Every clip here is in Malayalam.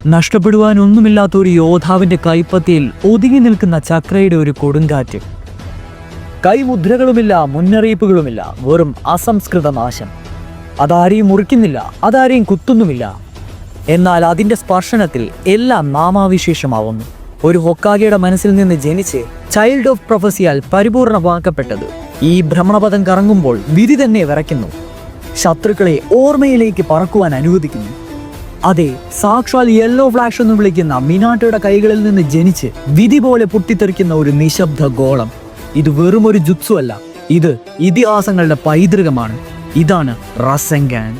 നഷ്ടപ്പെടുവാനൊന്നുമില്ലാത്ത ഒരു യോദ്ധാവിന്റെ കൈപ്പത്തിയിൽ ഒതുങ്ങി നിൽക്കുന്ന ചക്രയുടെ ഒരു കൊടുങ്കാറ്റ്. കൈമുദ്രകളുമില്ല, മുന്നറിയിപ്പുകളുമില്ല, വെറും അസംസ്കൃത നാശം. അതാരെയും മുറിക്കുന്നില്ല, അതാരെയും കുത്തുന്നുമില്ല. എന്നാൽ അതിൻ്റെ സ്പർശനത്തിൽ എല്ലാം നാമാവിശേഷമാവുന്നു. ഒരു ഹൊക്കാഗെയുടെ മനസ്സിൽ നിന്ന് ജനിച്ച് ചൈൽഡ് ഓഫ് പ്രൊഫസിയാൽ പരിപൂർണമാക്കപ്പെട്ടത് ഈ ഭ്രമണപഥം കറങ്ങുമ്പോൾ വിധി തന്നെ വിറയ്ക്കുന്നു. ശത്രുക്കളെ ഓർമ്മയിലേക്ക് പറക്കുവാൻ അനുവദിക്കുന്നു. അതെ, സാക്ഷാൽ യെല്ലോ ഫ്ലാഷ് എന്ന് വിളിക്കുന്ന മിനാട്ടോയുടെ കൈകളിൽ നിന്ന് ജനിച്ച് വിധി പോലെ പൊട്ടിത്തെറിക്കുന്ന ഒരു നിശബ്ദ ഗോളം. ഇത് വെറും ഒരു ജുത്സു അല്ല, ഇത് ഇതിഹാസങ്ങളുടെ പൈതൃകമാണ്. ഇതാണ് റസെൻഗാൻ.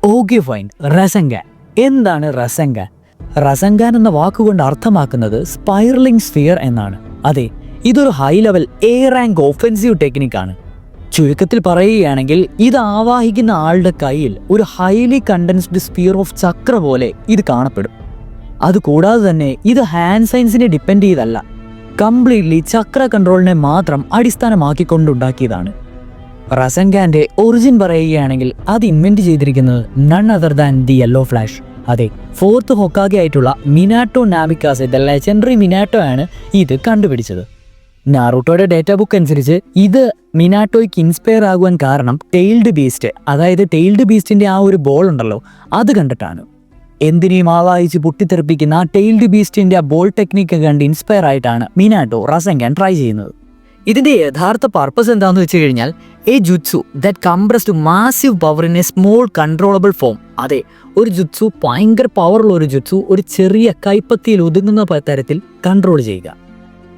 Okay fine, റസെൻഗാൻ. എന്താണ് റസെൻഗാൻ? റസെൻഗാൻ എന്ന വാക്കുകൊണ്ട് അർത്ഥമാക്കുന്നത് സ്പൈറലിംഗ് സ്ഫിയർ എന്നാണ്. അതെ, ഇതൊരു ഹൈ ലെവൽ എ റാങ്ക് ഓഫെൻസീവ് ടെക്നിക്കാണ്. ചുരുക്കത്തിൽ പറയുകയാണെങ്കിൽ ഇത് ആവാഹിക്കുന്ന ആളുടെ കയ്യിൽ ഒരു ഹൈലി കണ്ടൻസ്ഡ് സ്ഫിയർ ഓഫ് ചക്ര പോലെ ഇത് കാണപ്പെടും. അതുകൂടാതെ തന്നെ ഇത് ഹാൻഡ് സൈൻസിനെ ഡിപ്പെൻഡ് ചെയ്തല്ല, കംപ്ലീറ്റ്ലി ചക്ര കൺട്രോളിനെ മാത്രം അടിസ്ഥാനമാക്കിക്കൊണ്ടുണ്ടാക്കിയതാണ്. റസെൻഗാന്റെ ഒറിജിൻ പറയുകയാണെങ്കിൽ അത് ഇൻവെന്റ് ചെയ്തിരിക്കുന്നത് none other than the yellow flash. അതെ, ഫോർത്ത് ഹൊക്കാഗെ ആയിട്ടുള്ള മിനാട്ടോ നാമിക്കാസെ ദ ലെജൻഡറി മിനാട്ടോ ആണ് ഇത് കണ്ടുപിടിച്ചത്. നാറൂട്ടോയുടെ ഡേറ്റാ ബുക്ക് അനുസരിച്ച് ഇത് മിനാട്ടോയ്ക്ക് ഇൻസ്പയർ ആകുവാൻ കാരണം ടെയിൽഡ് ബീസ്റ്റ്, അതായത് ടെയിൽഡ് ബീസ്റ്റിന്റെ ആ ഒരു ബോൾ ഉണ്ടല്ലോ, അത് കണ്ടിട്ടാണ്. എന്തിനേയും ആവാഹിച്ച് പൊട്ടിത്തെറിപ്പിക്കുന്ന ടെയിൽഡ് ബീസ്റ്റിന്റെ ആ ബോൾ ടെക്നിക്ക് കണ്ട് ഇൻസ്പയർ ആയിട്ടാണ് മിനാട്ടോ റസെൻഗാൻ ട്രൈ ചെയ്യുന്നത്. ഇതിന്റെ യഥാർത്ഥ പർപ്പസ് എന്താണെന്ന് വെച്ച് കഴിഞ്ഞാൽ a jutsu that compressed massive power in a small controllable form. അതെ, ഒരു ജുത്സു, ഭയങ്കര പവറുള്ള ഒരു ജുത്സു ഒരു ചെറിയ കൈപ്പത്തിയിൽ ഒതുങ്ങുന്ന തരത്തിൽ കൺട്രോൾ ചെയ്യുക.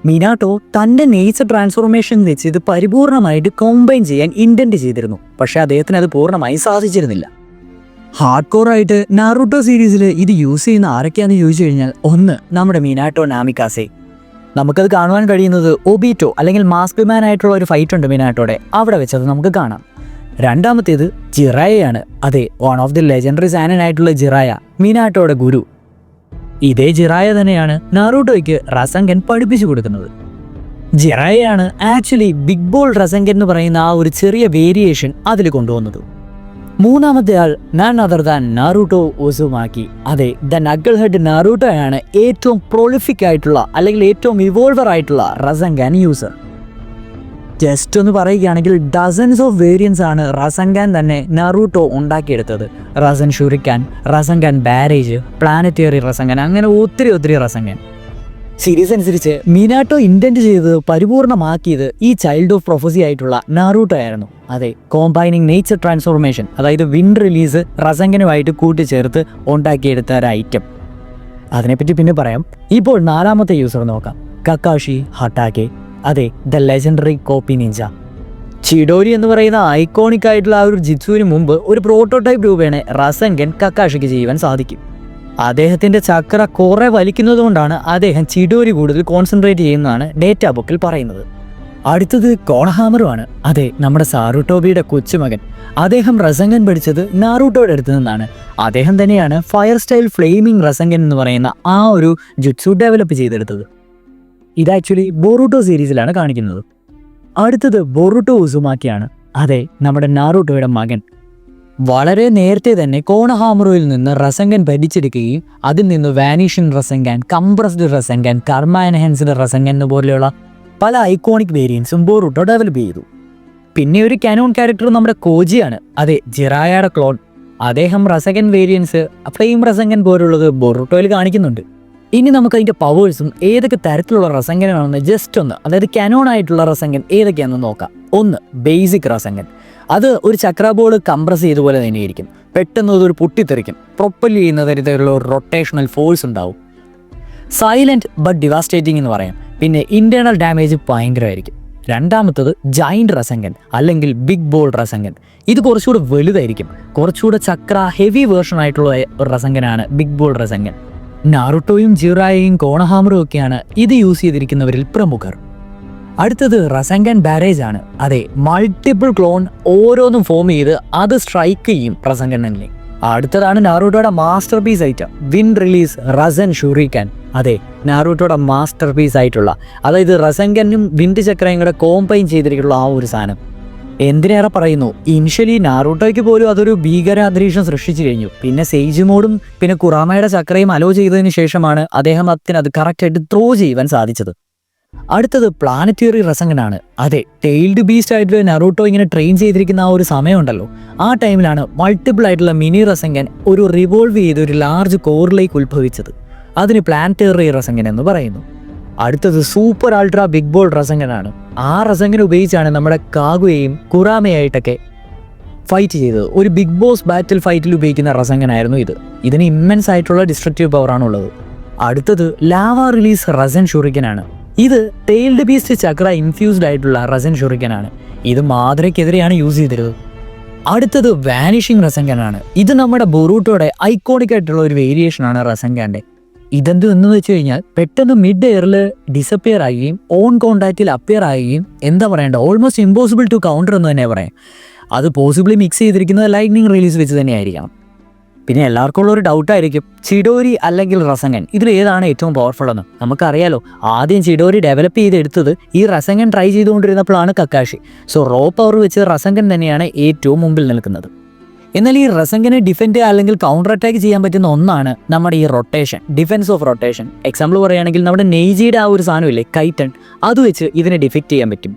മിനാട്ടോ തൻ്റെ നേച്ചർ ട്രാൻസ്ഫോർമേഷൻ വെച്ച് ഇത് പരിപൂർണമായിട്ട് കോമ്പൈൻ ചെയ്യാൻ ഇൻറ്റൻറ്റ് ചെയ്തിരുന്നു. പക്ഷേ അദ്ദേഹത്തിന് അത് പൂർണ്ണമായി സാധിച്ചിരുന്നില്ല. ഹാർഡ് കോറായിട്ട് നാറൂട്ടോ സീരീസിൽ ഇത് യൂസ് ചെയ്യുന്ന ആരൊക്കെയാണെന്ന് ചോദിച്ചു കഴിഞ്ഞാൽ, ഒന്ന് നമ്മുടെ മിനാട്ടോ നാമിക്കാസെ. നമുക്കത് കാണുവാൻ കഴിയുന്നത് ഒബീറ്റോ അല്ലെങ്കിൽ മാസ്ക്മാൻ ആയിട്ടുള്ള ഒരു ഫൈറ്റ് ഉണ്ട് മിനാട്ടോടെ, അവിടെ വെച്ചത് നമുക്ക് കാണാം. രണ്ടാമത്തേത് ജിറായയാണ്. അതെ, വൺ ഓഫ് ദി ലെജൻഡറി സാനൻ ആയിട്ടുള്ള ജിറായ, മിനാട്ടോയുടെ ഗുരു. ഇതേ ജിറായ തന്നെയാണ് നാറൂട്ടോയ്ക്ക് റസെൻഗാൻ പഠിപ്പിച്ചു കൊടുക്കുന്നത്. ജിറായയാണ് ആക്ച്വലി ബിഗ് ബോൾ റസെൻഗാൻ എന്ന് പറയുന്ന ആ ഒരു ചെറിയ വേരിയേഷൻ അതിൽ കൊണ്ടുവന്നത്. മൂന്നാമത്തെ ആൾ നൺ അതർ ദാൻ നാറൂട്ടോ ഉസുമാക്കി. അതെ, ദ നഗിൾ ഹെഡ് നാറൂട്ടോയാണ് ഏറ്റവും പ്രൊളിഫിക് ആയിട്ടുള്ള അല്ലെങ്കിൽ ഏറ്റവും ഇവോൾവർ ആയിട്ടുള്ള റസെൻഗാൻ യൂസർ. ജസ്റ്റ് ഒന്ന് പറയുകയാണെങ്കിൽ ഡസൻസ് ഓഫ് വേരിയൻസ് ആണ് റസെൻഗാൻ തന്നെ നാറൂട്ടോ ഉണ്ടാക്കിയെടുത്തത്. റസൻ ഷുറിക്കാൻ, റസെൻഗാൻ ബാരേജ്, പ്ലാനറ്ററി റസെൻഗാൻ, അങ്ങനെ ഒത്തിരി റസെൻഗാൻ. സീരീസ് അനുസരിച്ച് മിനാട്ടോ ഇൻറ്റൻറ്റ് ചെയ്തത് പരിപൂർണമാക്കിയത് ഈ ചൈൽഡ് ഓഫ് പ്രൊഫസി ആയിട്ടുള്ള നാറൂട്ടോ ആയിരുന്നു. അതെ, കോമ്പൈനിങ് നേച്ചർ ട്രാൻസ്ഫോർമേഷൻ, അതായത് വിൻഡ് റിലീസ് റസെൻഗനുമായിട്ട് കൂട്ടിച്ചേർത്ത് ഉണ്ടാക്കിയെടുത്ത ഒരു ഐറ്റം. അതിനെപ്പറ്റി പിന്നെ പറയാം. ഇപ്പോൾ നാലാമത്തെ യൂസർ നോക്കാം, കക്കാഷി ഹട്ടാകെ. അതെ, ദ ലെജൻഡറി കോപ്പി നിഞ്ച. ചിഡോരി എന്ന് പറയുന്ന ഐക്കോണിക് ആയിട്ടുള്ള ആ ഒരു ജിത്സുവിന് മുമ്പ് ഒരു പ്രോട്ടോടൈപ്പ് രൂപേണ റസെൻഗൻ കക്കാഷിക്ക് ചെയ്യുവാൻ സാധിക്കും. അദ്ദേഹത്തിൻ്റെ ചക്ര കുറെ വലിക്കുന്നത് കൊണ്ടാണ് അദ്ദേഹം ചിഡോരി കൂടുതൽ കോൺസെൻട്രേറ്റ് ചെയ്യുന്നതാണ് ഡേറ്റാ ബുക്കിൽ പറയുന്നത്. അടുത്തത് കോണഹാമറുമാണ്. അതെ, നമ്മുടെ സാറുട്ടോബിയുടെ കൊച്ചുമകൻ. അദ്ദേഹം റസെൻഗൻ പഠിച്ചത് നാറൂട്ടോയുടെ അടുത്ത് നിന്നാണ്. അദ്ദേഹം തന്നെയാണ് ഫയർ സ്റ്റൈൽ ഫ്ലെയിമിംഗ് റസെൻഗൻ എന്ന് പറയുന്ന ആ ഒരു ജുത്സു ഡെവലപ്പ് ചെയ്തെടുത്തത്. ഇത് ആക്ച്വലി ബോറൂട്ടോ സീരീസിലാണ് കാണിക്കുന്നത്. അടുത്തത് ബോറൂട്ടോ ഉസുമാക്കിയാണ്. അതെ, നമ്മുടെ നാറൂട്ടോയുടെ മകൻ. വളരെ നേരത്തെ തന്നെ കോണഹാമറുവിൽ നിന്ന് റസെൻഗൻ ഭരിച്ചെടുക്കുകയും അതിൽ നിന്ന് വാനിഷൻ റസെൻഗാൻ, കംപ്രസ്ഡ് റസെൻഗാൻ, കർമ്മ എൻഹാൻസ്ഡ് റസെൻഗാൻ പോലെയുള്ള പല ഐക്കോണിക് വേരിയൻസും ബോറൂട്ടോ ഡെവലപ്പ് ചെയ്തു. പിന്നെ ഒരു കാനോൺ ക്യാരക്ടർ നമ്മുടെ കോജിയാണ്. അതെ, ജിറായയുടെ ക്ലോൺ. അദ്ദേഹം റസെൻഗൻ വേരിയൻസ്, ഫ്ലെയിം റസെൻഗൻ പോലുള്ളത് ബോറൂട്ടോയിൽ കാണിക്കുന്നുണ്ട്. ഇനി നമുക്ക് അതിൻ്റെ പവേഴ്സും ഏതൊക്കെ തരത്തിലുള്ള റസെൻഗനാണെന്ന് ജസ്റ്റ് ഒന്ന്, അതായത് കാനോൺ ആയിട്ടുള്ള റസെൻഗൻ ഏതൊക്കെയാണെന്ന് നോക്കാം. ഒന്ന്, ബേസിക് റസെൻഗൻ. അത് ഒരു ചക്ര ബോൾ കംപ്രസ് ചെയ്തപോലെ തന്നെയായിരിക്കും. പെട്ടെന്ന് അതൊരു പൊട്ടിത്തെറിക്കും. പ്രൊപ്പൽ ചെയ്യുന്ന തരത്തിലുള്ള ഒരു റൊട്ടേഷണൽ ഫോഴ്സ് ഉണ്ടാവും. സൈലൻറ്റ് ബട്ട് ഡിവാസ്റ്റേറ്റിംഗ് എന്ന് പറയാം. പിന്നെ ഇൻറ്റേർണൽ ഡാമേജ് ഭയങ്കരമായിരിക്കും. രണ്ടാമത്തത് ജൈൻറ്റ് റസെൻഗൻ അല്ലെങ്കിൽ ബിഗ് ബോൾ റസെൻഗൻ. ഇത് കുറച്ചുകൂടെ വലുതായിരിക്കും. കുറച്ചുകൂടെ ചക്ര ഹെവി വേർഷൻ ആയിട്ടുള്ള റസെൻഗനാണ് ബിഗ് ബോൾ റസെൻഗൻ. നാറുട്ടോയും ജിറായയും കോണഹാമറും ഒക്കെയാണ് ഇത് യൂസ് ചെയ്തിരിക്കുന്നവരിൽ പ്രമുഖർ. അടുത്തത് റസെൻഗൻ ബാരേജ് ആണ്. അതെ, മൾട്ടിപ്പിൾ ക്ലോൺ ഓരോന്നും ഫോം ചെയ്ത് അത് സ്ട്രൈക്ക് ചെയ്യും റസെൻഗനെ. അടുത്തതാണ് നാറൂട്ടോയുടെ master piece item wind release Rasen shuriken. അതെ, നാറൂട്ടോയുടെ മാസ്റ്റർ പീസ് ആയിട്ടുള്ള, അതായത് റസങ്കനും വിൻഡ് ചക്രയും കൂടെ കോമ്പൈൻ ചെയ്തിരിക്കുന്ന ആ ഒരു സാധനം. എന്തിനേറെ പറയുന്നു, ഇനിഷ്യലി നാറൂട്ടോയ്ക്ക് പോലും അതൊരു ഭീകര അന്തരീക്ഷം സൃഷ്ടിച്ചു കഴിഞ്ഞു. പിന്നെ സെയ്ജ് മോഡും പിന്നെ കുറാമയുടെ ചക്രയും അലോ ചെയ്തതിന് ശേഷമാണ് അദ്ദേഹത്തിന് അത് കറക്റ്റായിട്ട് ത്രോ ചെയ്യുവാൻ സാധിച്ചത്. അടുത്തത് പ്ലാനറ്ററി റസങ്കനാണ്. അതെ, ടെയിൽഡ് ബീസ്റ്റ് ആയിട്ട് നറൂട്ടോ ഇങ്ങനെ ട്രെയിൻ ചെയ്തിരിക്കുന്ന ആ ഒരു സമയമുണ്ടല്ലോ, ആ ടൈമിലാണ് മൾട്ടിപ്പിൾ ആയിട്ടുള്ള മിനി റസങ്കൻ ഒരു റിവോൾവ് ചെയ്ത് ഒരു ലാർജ് കോറിലേക്ക് ഉത്ഭവിച്ചത്. അതിന് പ്ലാനറ്ററി റസങ്കൻ എന്ന് പറയുന്നു. അടുത്തത് സൂപ്പർ അൾട്രാ ബിഗ് ബോൾ റസങ്കനാണ്. ആ റസങ്കൻ ഉപയോഗിച്ചാണ് നമ്മുടെ കാഗുയയും കുറാമയായിട്ടൊക്കെ ഫൈറ്റ് ചെയ്തത്. ഒരു ബിഗ് ബോസ് ബാറ്റിൽ ഫൈറ്റിൽ ഉപയോഗിക്കുന്ന റസങ്കനായിരുന്നു ഇത്. ഇതിന് ഇമ്മൻസ് ആയിട്ടുള്ള ഡിസ്ട്രക്റ്റീവ് പവറാണുള്ളത്. അടുത്തത് ലാവ റിലീസ് റസൻ ഷുറിക്കനാണ്. ഇത് ടെയിൽഡ് ബീസ്റ്റ് ചക്ര ഇൻഫ്യൂസ്ഡ് ആയിട്ടുള്ള റസൻ ഷുറിക്കനാണ്. ഇത് മാതരയ്ക്കെതിരെയാണ് യൂസ് ചെയ്തിരുന്നത്. അടുത്തത് വാനിഷിംഗ് റസങ്കനാണ്. ഇത് നമ്മുടെ ബൊറൂട്ടോയുടെ ഐക്കോണിക് ആയിട്ടുള്ള ഒരു വേരിയേഷനാണ് റസങ്കാൻ്റെ. ഇതെന്ത് എന്ന് വെച്ച് കഴിഞ്ഞാൽ പെട്ടെന്ന് മിഡ് എയറിൽ ഡിസപ്പിയർ ആകുകയും ഓൺ കോണ്ടാക്റ്റിൽ അപ്പിയർ ആകുകയും എന്താ പറയേണ്ട, ഓൾമോസ്റ്റ് ഇമ്പോസിബിൾ ടു കൗണ്ടർ എന്ന് തന്നെ പറയാം. അത് പോസിബിളി മിക്സ് ചെയ്തിരിക്കുന്നത് ലൈറ്റ്നിങ് റിലീസ് വെച്ച് തന്നെയായിരിക്കണം. പിന്നെ എല്ലാവർക്കും ഉള്ള ഒരു ഡൗട്ടായിരിക്കും, ചിഡോരി അല്ലെങ്കിൽ റസങ്കൻ ഇതിൽ ഏതാണ് ഏറ്റവും പവർഫുൾ എന്ന്. നമുക്കറിയാലോ, ആദ്യം ചിഡോരി ഡെവലപ്പ് ചെയ്തെടുത്തത് ഈ റസങ്കൻ ട്രൈ ചെയ്തുകൊണ്ടിരുന്നപ്പോഴാണ് കക്കാഷി. സോ റോ പവർ വെച്ച് റസങ്കൻ തന്നെയാണ് ഏറ്റവും മുമ്പിൽ നിൽക്കുന്നത്. എന്നാൽ ഈ റസങ്കനെ ഡിഫെൻഡ് അല്ലെങ്കിൽ കൗണ്ടർ അറ്റാക്ക് ചെയ്യാൻ പറ്റുന്ന ഒന്നാണ് നമ്മുടെ ഈ rotation, defence of rotation. Example പറയുകയാണെങ്കിൽ നമ്മുടെ നെയ്ജിയുടെ ആ ഒരു സാധനമില്ലേ കൈറ്റൺ, അത് വെച്ച് ഇതിനെ ഡിഫെക്റ്റ് ചെയ്യാൻ പറ്റും.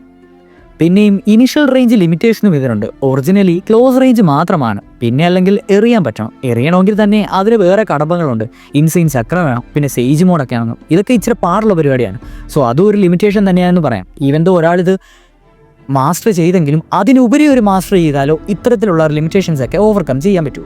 പിന്നെയും ഇനിഷ്യൽ റേഞ്ച് ലിമിറ്റേഷനും ഇതിനുണ്ട്. ഒറിജിനലി ക്ലോസ് റേഞ്ച് മാത്രമാണ്, പിന്നെ അല്ലെങ്കിൽ എറിയാൻ പറ്റണം. എറിയണമെങ്കിൽ തന്നെ അതിന് വേറെ കടമ്പകളുണ്ട്. ഇൻസൈൻ ചക്ര വേണം, പിന്നെ സെയ്ജ് മോഡൊക്കെ ആണെന്നും. ഇതൊക്കെ ഇച്ചിരി പാടുള്ള പരിപാടിയാണ്. സോ അതും ഒരു ലിമിറ്റേഷൻ തന്നെയാണെന്ന് പറയാം. ഈവൻ ദോ ഒരാളിത് മാസ്റ്റർ ചെയ്തെങ്കിലും അതിനുപരി ഒരു മാസ്റ്റർ ചെയ്താലോ ഇത്തരത്തിലുള്ള ലിമിറ്റേഷൻസ് ഒക്കെ ഓവർകം ചെയ്യാൻ പറ്റൂ.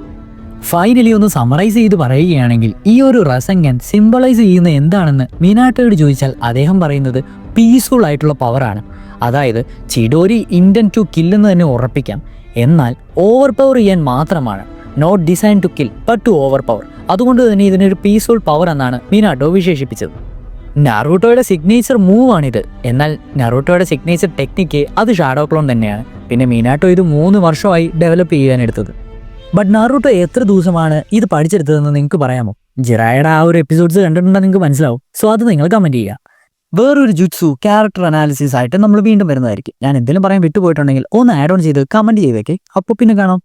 ഫൈനലി ഒന്ന് സമറൈസ് ചെയ്ത് പറയുകയാണെങ്കിൽ ഈ ഒരു റസങ്കൻ സിംബലൈസ് ചെയ്യുന്നത് എന്താണെന്ന് മിനാട്ടോയോട് ചോദിച്ചാൽ അദ്ദേഹം പറയുന്നത് പീസ്ഫുൾ ആയിട്ടുള്ള പവറാണ്. അതായത് ചിഡോരി ഇൻറ്റൻറ്റ് ടു കില്ലെന്ന് തന്നെ ഉറപ്പിക്കാം, എന്നാൽ ഓവർ പവർ ചെയ്യാൻ മാത്രമാണ്. Not design to kill but to over power. അതുകൊണ്ട് തന്നെ ഇതിനൊരു പീസ്ഫുൾ പവർ എന്നാണ് മിനാട്ടോ വിശേഷിപ്പിച്ചത്. നറൂട്ടോയുടെ സിഗ്നേച്ചർ മൂവ് ആണിത്. എന്നാൽ നറൂട്ടോയുടെ സിഗ്നേച്ചർ ടെക്നിക്ക് അത് ഷാഡോ ക്ലോൺ തന്നെയാണ്. പിന്നെ മിനാട്ടോ ഇത് 3 വർഷമായി ഡെവലപ്പ് ചെയ്യാനെടുത്തത്. ബട്ട് നറൂട്ടോ എത്ര ദിവസമാണ് ഇത് പഠിച്ചെടുത്തതെന്ന് നിങ്ങൾക്ക് പറയാമോ? ജിറായുടെ ആ ഒരു എപ്പിസോഡ്സ് കണ്ടിട്ടുണ്ടെങ്കിൽ നിങ്ങൾക്ക് മനസ്സിലാവും. സോ അത് നിങ്ങൾ കമൻറ്റ് ചെയ്യുക. വേറൊരു ജുറ്റ്സു ക്യാരക്ടർ അനാലിസിസ് ആയിട്ട് നമ്മൾ വീണ്ടും വരുന്നതായിരിക്കും. ഞാൻ എന്തെങ്കിലും പറയാൻ വിട്ടുപോയിട്ടുണ്ടെങ്കിൽ ഒന്ന് ആഡ് ഓൺ ചെയ്ത് കമൻറ്റ് ചെയ്തേക്കെ. അപ്പോൾ പിന്നെ കാണാം.